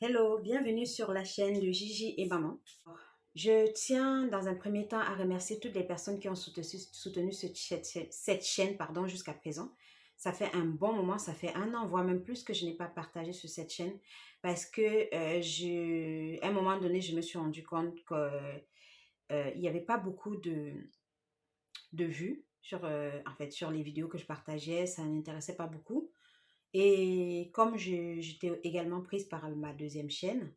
Hello, bienvenue sur la chaîne de Gigi et Maman. Je tiens dans un premier temps à remercier toutes les personnes qui ont soutenu cette chaîne jusqu'à présent. Ça fait un bon moment, ça fait un an, voire même plus que je n'ai pas partagé sur cette chaîne parce que à un moment donné, je me suis rendu compte qu'il n'y avait pas beaucoup de vues sur les vidéos que je partageais, ça n'intéressait pas beaucoup. Et comme j'étais également prise par ma deuxième chaîne,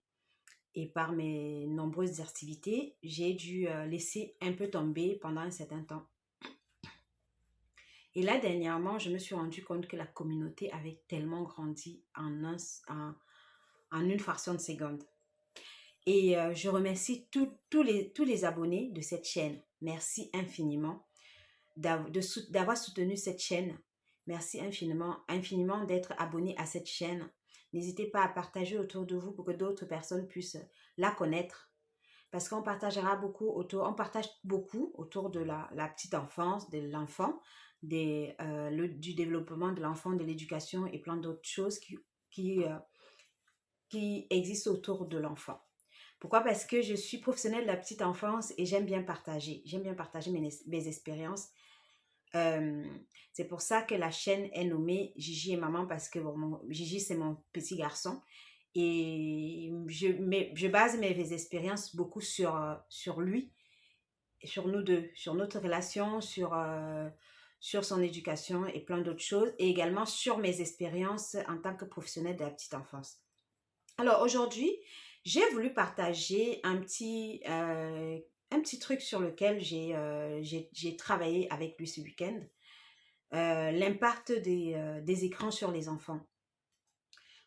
et par mes nombreuses activités, j'ai dû laisser un peu tomber pendant un certain temps. Et là, dernièrement, je me suis rendu compte que la communauté avait tellement grandi en une fraction de seconde. Et je remercie tous les abonnés de cette chaîne. Merci infiniment d'avoir soutenu cette chaîne. Merci infiniment d'être abonné à cette chaîne. N'hésitez pas à partager autour de vous pour que d'autres personnes puissent la connaître. Parce qu'on partagera on partage beaucoup autour de la petite enfance, de l'enfant, du développement de l'enfant, de l'éducation et plein d'autres choses qui existent autour de l'enfant. Pourquoi? Parce que je suis professionnelle de la petite enfance et j'aime bien partager. J'aime bien partager mes expériences. C'est pour ça que la chaîne est nommée Gigi et Maman parce que Gigi, c'est mon petit garçon. Et je base mes expériences beaucoup sur lui, sur nous deux, sur notre relation, sur son éducation et plein d'autres choses. Et également sur mes expériences en tant que professionnelle de la petite enfance. Alors aujourd'hui, j'ai voulu partager un petit truc sur lequel j'ai travaillé avec lui ce week-end. L'impact des écrans sur les enfants.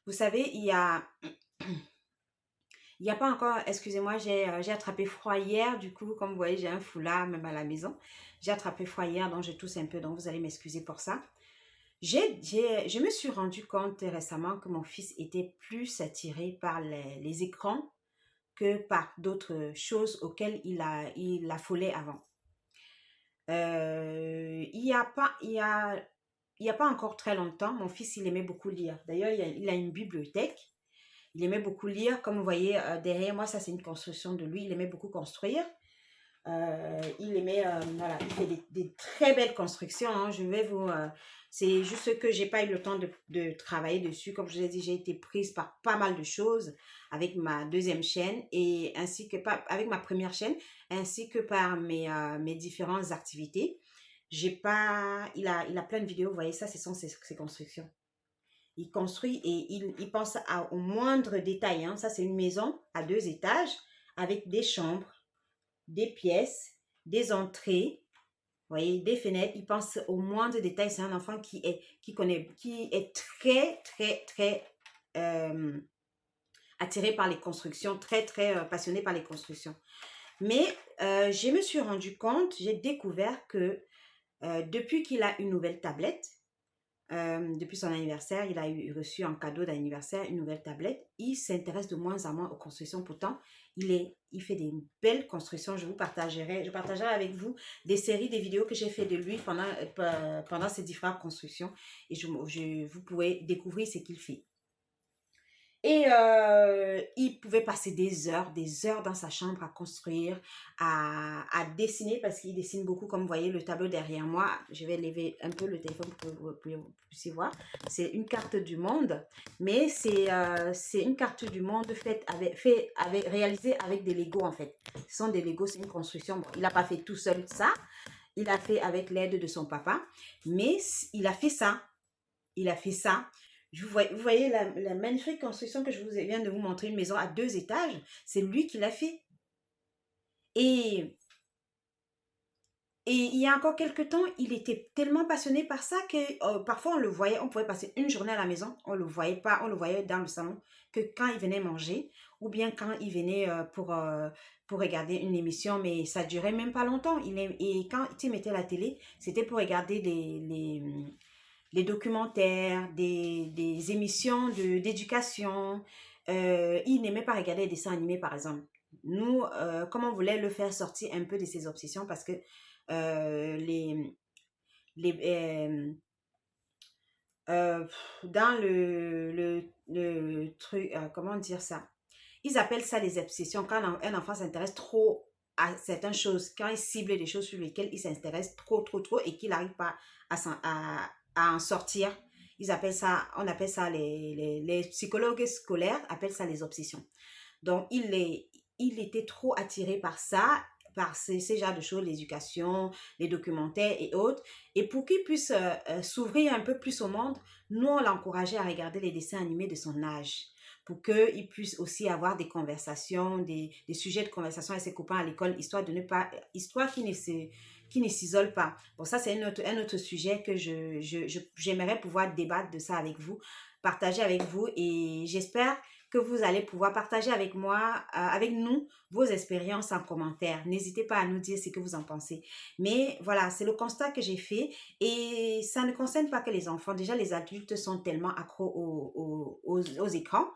Vous savez, il y a pas encore, excusez-moi, j'ai attrapé froid hier, du coup, comme vous voyez, j'ai un foulard même à la maison. J'ai attrapé froid hier, donc je tousse un peu, donc vous allez m'excuser pour ça. Je me suis rendu compte récemment que mon fils était plus attiré par les écrans que par d'autres choses auxquelles il affolait avant. Il y a pas encore très longtemps, mon fils, il aimait beaucoup lire. D'ailleurs, il a une bibliothèque. Il aimait beaucoup lire. Comme vous voyez derrière moi, ça c'est une construction de lui. Il aimait beaucoup construire. Il aimait, voilà, il fait des très belles constructions. Hein. C'est juste que j'ai pas eu le temps de travailler dessus. Comme je vous ai dit, j'ai été prise par pas mal de choses avec ma deuxième chaîne et ainsi que avec ma première chaîne, ainsi que par mes différentes activités. Il a plein de vidéos. Vous voyez, ça, ce sont ses constructions. Il construit et il pense au moindre détail. Hein. Ça, c'est une maison à 2 étages avec des chambres, des pièces, des entrées, vous voyez, des fenêtres. Il pense au moindre détail. C'est un enfant qui est très, très, très attiré par les constructions, très, très passionné par les constructions. Mais je me suis rendu compte, j'ai découvert que depuis qu'il a une nouvelle tablette, depuis son anniversaire, il a reçu en cadeau d'anniversaire une nouvelle tablette. Il s'intéresse de moins en moins aux constructions. Pourtant, il fait des belles constructions. Je partagerai avec vous des séries, des vidéos que j'ai fait de lui pendant ces différentes constructions. Et vous pouvez découvrir ce qu'il fait. Et il pouvait passer des heures dans sa chambre à construire, à dessiner, parce qu'il dessine beaucoup, comme vous voyez le tableau derrière moi. Je vais lever un peu le téléphone pour que vous puissiez voir. C'est une carte du monde, mais c'est une carte du monde réalisée avec des Legos en fait. Ce sont des Legos, c'est une construction. Bon, il n'a pas fait tout seul ça, il a fait avec l'aide de son papa, mais il a fait ça. Il a fait ça. Vous voyez la magnifique construction que je viens de vous montrer, une maison à 2 étages. C'est lui qui l'a fait. Et il y a encore quelques temps, il était tellement passionné par ça que parfois on le voyait, on pouvait passer une journée à la maison, on le voyait pas, on le voyait dans le salon, que quand il venait manger ou bien quand il venait pour regarder une émission, mais ça durait même pas longtemps. Et quand il mettait la télé, c'était pour regarder les documentaires, des émissions d'éducation. Il n'aimait pas regarder des dessins animés, par exemple. Nous, comme on voulait le faire sortir un peu de ses obsessions, parce que les, les, dans le truc, comment dire ça? Ils appellent ça les obsessions. Quand un enfant s'intéresse trop à certaines choses, quand il cible des choses sur lesquelles il s'intéresse trop, trop, trop et qu'il n'arrive pas à en sortir, on appelle ça les psychologues scolaires appellent ça les obsessions. Donc, il était trop attiré par ça, par ces genres de choses, l'éducation, les documentaires et autres. Et pour qu'il puisse s'ouvrir un peu plus au monde, nous, on l'encourageait à regarder les dessins animés de son âge pour qu'il puisse aussi avoir des conversations, des sujets de conversation avec ses copains à l'école, histoire qu'il ne s'isole pas. Bon, ça, c'est un autre sujet que j'aimerais pouvoir débattre de ça avec vous, partager avec vous et j'espère que vous allez pouvoir partager avec moi, avec nous, vos expériences en commentaire. N'hésitez pas à nous dire ce que vous en pensez. Mais voilà, c'est le constat que j'ai fait et ça ne concerne pas que les enfants. Déjà, les adultes sont tellement accros aux écrans.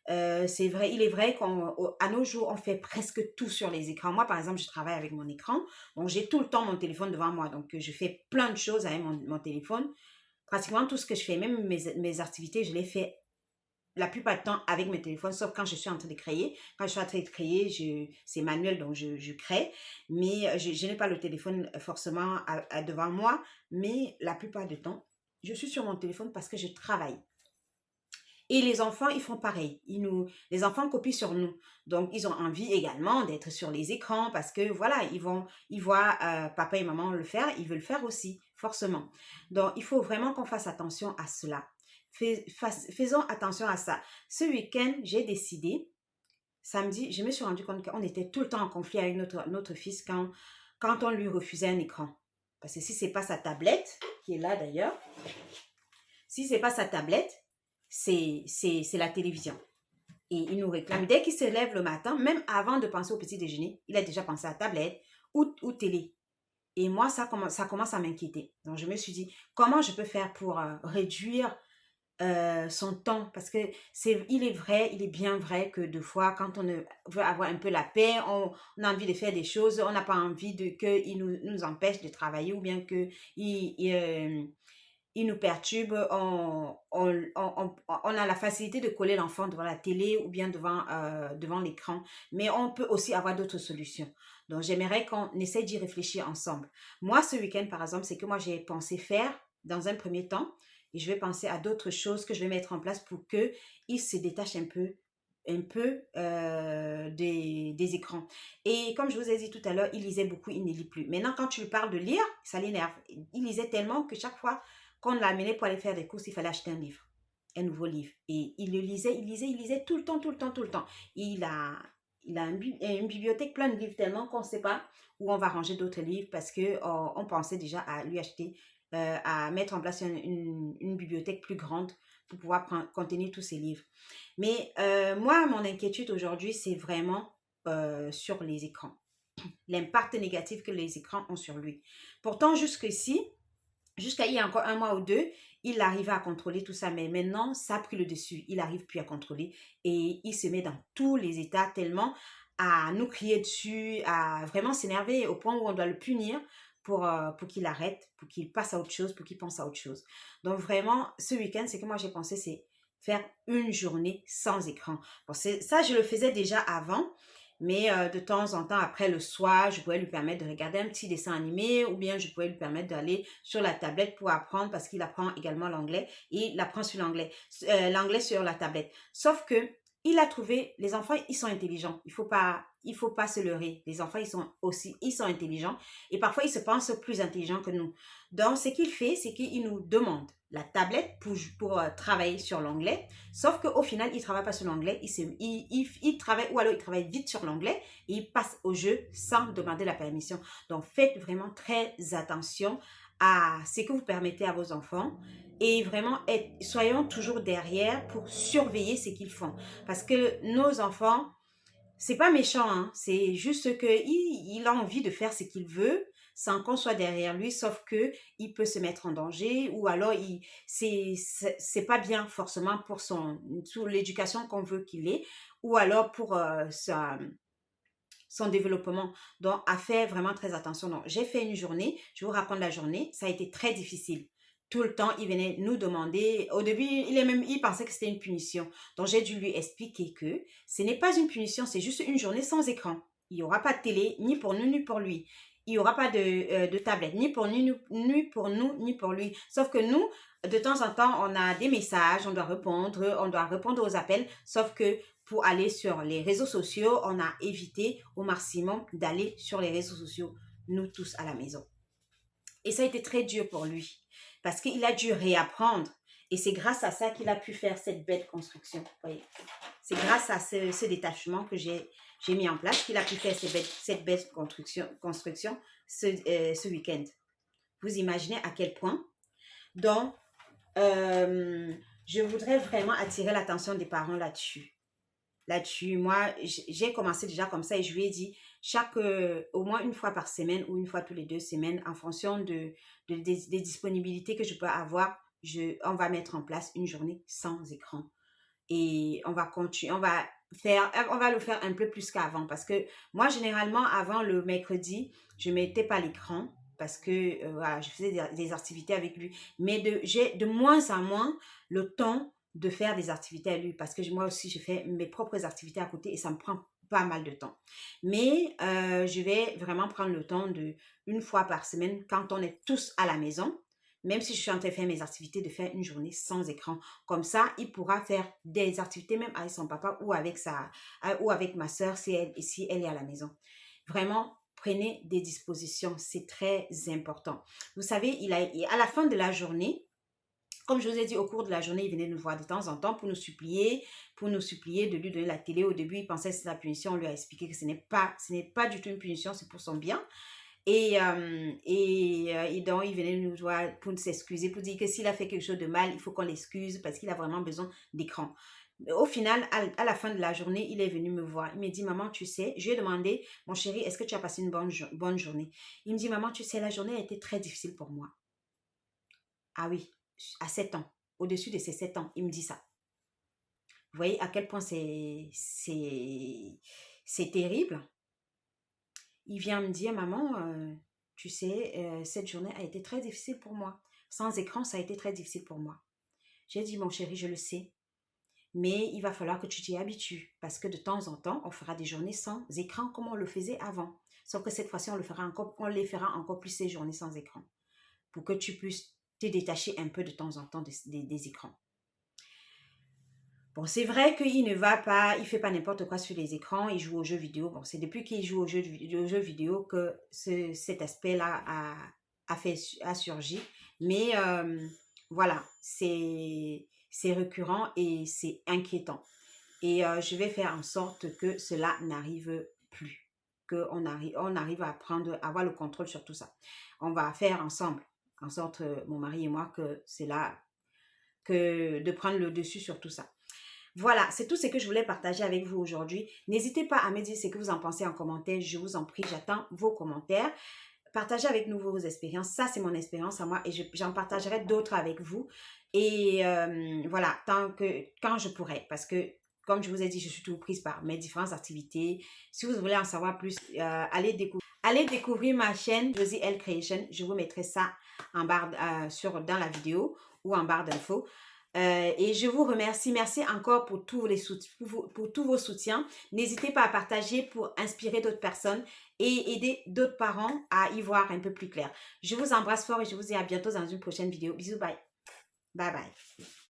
C'est vrai, il est vrai qu'à nos jours, on fait presque tout sur les écrans. Moi, par exemple, je travaille avec mon écran. Donc, j'ai tout le temps mon téléphone devant moi. Donc, je fais plein de choses avec mon téléphone. Pratiquement tout ce que je fais, même mes activités, je les fais la plupart du temps avec mes téléphones, sauf quand je suis en train de créer. Quand je suis en train de créer, c'est manuel, donc je crée. Mais je n'ai pas le téléphone forcément devant moi. Mais la plupart du temps, je suis sur mon téléphone parce que je travaille. Et les enfants, ils font pareil. Les enfants copient sur nous. Donc, ils ont envie également d'être sur les écrans parce que, voilà, ils voient papa et maman le faire, ils veulent le faire aussi, forcément. Donc, il faut vraiment qu'on fasse attention à cela. Faisons attention à ça. Ce week-end, j'ai décidé, samedi, je me suis rendu compte qu'on était tout le temps en conflit avec notre fils quand on lui refusait un écran. Parce que si ce n'est pas sa tablette, qui est là d'ailleurs, si ce n'est pas sa tablette, c'est la télévision. Et il nous réclame. Dès qu'il se lève le matin, même avant de penser au petit déjeuner, il a déjà pensé à tablette ou télé. Et moi, ça commence à m'inquiéter. Donc, je me suis dit, comment je peux faire pour réduire son temps? Parce que il est bien vrai que deux fois, quand on veut avoir un peu la paix, on a envie de faire des choses, on n'a pas envie qu'il nous empêche de travailler ou bien il nous perturbe, on a la facilité de coller l'enfant devant la télé ou bien devant l'écran, mais on peut aussi avoir d'autres solutions. Donc, j'aimerais qu'on essaie d'y réfléchir ensemble. Moi, ce week-end, par exemple, c'est que moi, j'ai pensé faire dans un premier temps et je vais penser à d'autres choses que je vais mettre en place pour qu'il se détache un peu des écrans. Et comme je vous ai dit tout à l'heure, il lisait beaucoup, il ne lit plus. Maintenant, quand tu lui parles de lire, ça l'énerve. Il lisait tellement que chaque fois qu'on l'amenait pour aller faire des courses, il fallait acheter un nouveau livre. Et il le lisait, il lisait tout le temps, tout le temps, tout le temps. Et il a une bibliothèque plein de livres tellement qu'on ne sait pas où on va ranger d'autres livres parce qu'on pensait déjà à lui acheter, à mettre en place une bibliothèque plus grande pour pouvoir contenir tous ces livres. Mais moi, mon inquiétude aujourd'hui, c'est vraiment sur les écrans. L'impact négatif que les écrans ont sur lui. Pourtant, jusqu'à il y a encore un mois ou deux, il arrivait à contrôler tout ça, mais maintenant, ça a pris le dessus. Il n'arrive plus à contrôler et il se met dans tous les états tellement à nous crier dessus, à vraiment s'énerver au point où on doit le punir pour qu'il arrête, pour qu'il passe à autre chose, pour qu'il pense à autre chose. Donc vraiment, ce week-end, c'est que moi j'ai pensé, c'est faire une journée sans écran. Bon, ça, je le faisais déjà avant, mais de temps en temps, après le soir, je pouvais lui permettre de regarder un petit dessin animé ou bien je pouvais lui permettre d'aller sur la tablette pour apprendre parce qu'il apprend également l'anglais et il apprend sur l'anglais sur la tablette. Sauf que il a trouvé, les enfants, ils sont intelligents. Il faut pas se leurrer. Les enfants, ils sont intelligents et parfois, ils se pensent plus intelligents que nous. Donc, ce qu'il fait, c'est qu'il nous demande la tablette pour travailler sur l'anglais. Sauf qu'au final, il ne travaille pas sur l'anglais. Il travaille, ou alors il travaille vite sur l'anglais et il passe au jeu sans demander la permission. Donc, faites vraiment très attention à ce que vous permettez à vos enfants et vraiment soyons toujours derrière pour surveiller ce qu'ils font. Parce que nos enfants, c'est pas méchant, hein, c'est juste qu'il a envie de faire ce qu'il veut sans qu'on soit derrière lui, sauf que il peut se mettre en danger ou alors c'est pas bien forcément pour l'éducation qu'on veut qu'il ait ou alors pour son développement. Donc, à faire vraiment très attention. Donc, j'ai fait une journée, je vous raconte la journée, ça a été très difficile. tout le temps, il venait nous demander. Au début, il pensait que c'était une punition. Donc, j'ai dû lui expliquer que ce n'est pas une punition, c'est juste une journée sans écran. Il n'y aura pas de télé, ni pour nous, ni pour lui. Il n'y aura pas de tablette, ni pour nous, ni pour lui. Sauf que nous, de temps en temps, on a des messages, on doit répondre aux appels. Sauf que pour aller sur les réseaux sociaux, on a évité au maximum d'aller sur les réseaux sociaux, nous tous à la maison. Et ça a été très dur pour lui parce qu'il a dû réapprendre. Et c'est grâce à ça qu'il a pu faire cette belle construction. Voyez. C'est grâce à ce détachement que j'ai mis en place qu'il a pu faire cette belle construction ce week-end. Vous imaginez à quel point. Donc, je voudrais vraiment attirer l'attention des parents là-dessus. Moi, j'ai commencé déjà comme ça et je lui ai dit au moins une fois par semaine ou une fois tous les 2 semaines, en fonction des disponibilités que je peux avoir, on va mettre en place une journée sans écran. Et on va continuer, on va le faire un peu plus qu'avant parce que moi, généralement, avant le mercredi, je ne mettais pas l'écran parce que voilà, je faisais des activités avec lui. Mais j'ai de moins en moins le temps de faire des activités avec lui parce que moi aussi, je fais mes propres activités à côté et ça me prend pas mal de temps. Mais je vais vraiment prendre le temps une fois par semaine quand on est tous à la maison. Même si je suis en train de faire mes activités, de faire une journée sans écran. Comme ça, il pourra faire des activités même avec son papa ou avec ma soeur si elle est à la maison. Vraiment, prenez des dispositions. C'est très important. Vous savez, à la fin de la journée, comme je vous ai dit, au cours de la journée, il venait nous voir de temps en temps pour nous supplier de lui donner la télé. Au début, il pensait que c'était la punition. On lui a expliqué que ce n'est pas du tout une punition, c'est pour son bien. Et donc, il venait nous voir pour s'excuser, pour dire que s'il a fait quelque chose de mal, il faut qu'on l'excuse parce qu'il a vraiment besoin d'écran. Au final, à la fin de la journée, il est venu me voir. Il m'a dit, maman, tu sais, je lui ai demandé, mon chéri, est-ce que tu as passé une bonne journée? Il me dit, maman, tu sais, la journée a été très difficile pour moi. Ah oui, à 7 ans, au-dessus de ses 7 ans, il me dit ça. Vous voyez à quel point c'est terrible. Il vient me dire, maman, tu sais, cette journée a été très difficile pour moi. Sans écran, ça a été très difficile pour moi. J'ai dit, mon chéri, je le sais, mais il va falloir que tu t'y habitues parce que de temps en temps, on fera des journées sans écran comme on le faisait avant. Sauf que cette fois-ci, on les fera encore plus ces journées sans écran pour que tu puisses te détacher un peu de temps en temps des écrans. Bon, c'est vrai qu'il ne fait pas n'importe quoi sur les écrans, il joue aux jeux vidéo. Bon, c'est depuis qu'il joue aux jeux vidéo que cet aspect-là a surgi. Mais voilà, c'est récurrent et c'est inquiétant. Et je vais faire en sorte que cela n'arrive plus, qu'on arrive à avoir le contrôle sur tout ça. On va faire ensemble, en sorte, mon mari et moi, que de prendre le dessus sur tout ça. Voilà, c'est tout ce que je voulais partager avec vous aujourd'hui. N'hésitez pas à me dire ce que vous en pensez en commentaire. Je vous en prie, j'attends vos commentaires. Partagez avec nous vos expériences. Ça, c'est mon expérience à moi et j'en partagerai d'autres avec vous. Et voilà, quand je pourrai. Parce que, comme je vous ai dit, je suis toujours prise par mes différentes activités. Si vous voulez en savoir plus, allez découvrir ma chaîne Josie L Creation. Je vous mettrai ça en barre, dans la vidéo ou en barre d'infos. Et je vous remercie. Merci encore pour tous vos soutiens. N'hésitez pas à partager pour inspirer d'autres personnes et aider d'autres parents à y voir un peu plus clair. Je vous embrasse fort et je vous dis à bientôt dans une prochaine vidéo. Bisous, bye. Bye bye.